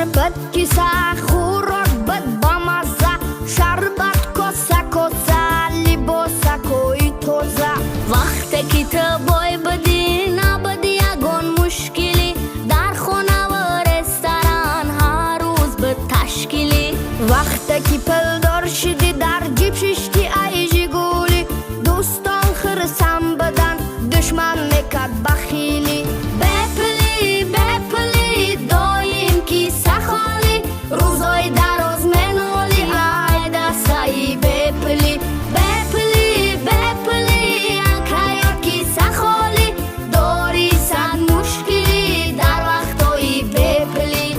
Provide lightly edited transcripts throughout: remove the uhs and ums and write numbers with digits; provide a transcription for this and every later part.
پرپت کیسه خوراک بد بامزه شربت کوسه کوسه لباسه کوی توزه وقتی که تو بای بدی نبدی یگان مشکلی در خونه و رستوران هر روز به تشکیلی وقتی که پلدار شدی در جیب ششتی ایجی گولی دوستان خرسم بدن دشمن میکرد بخیلی بپلی بپلی دایم کیسه خالی روزای دراز منالی ای دستایی بپلی بپلی بپلی انکه کیسه خالی داری صد مشکلی در وقتایی بپلی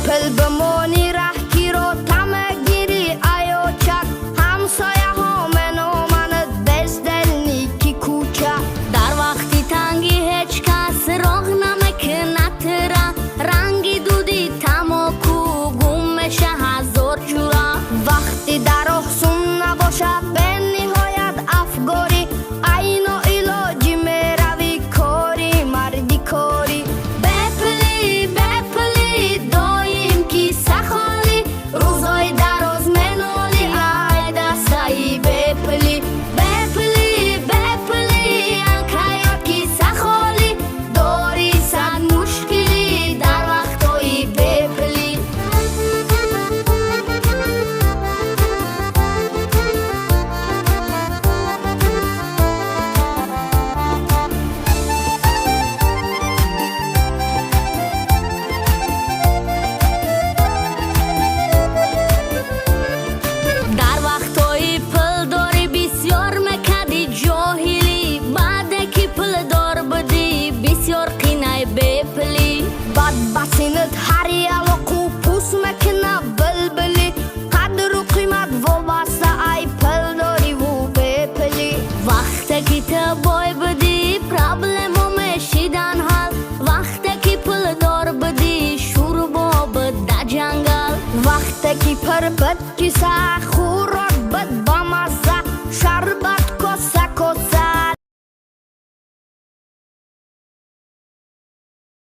پل بمانی ره کی رو تمه گیری ایو چک همسایه ها منو من دل نیکی کوچه در وقتی تنگی هیچ کس راه نمکنه تره رنگی دودی تماکو گم میشه هزار جوره وقتی در احسون نباشه به نهایت افگاری اینو ایلاجی میروی کاری مردی کاری بپلی بپلی دایم کیسه خالی روزای دراز منالی ای دستایی بپلی بپلی بپلی انکه کیسه خالی داری صد مشکلی در وقتایی بپلی در وقتایی پل داری بسیار مکدی جاهلی بعد که پل دار بدی بسیار قینای بپلی بد بسینت هر یلقو پوس مکنه بلبلی قدر و قیمت وابسته ای پل داری و بپلی وقتی که تو بای بدی پرابلم میشیدن حل وقتی که پل دار بدی شروع با بده جنگل وقتی که پرپت کیسه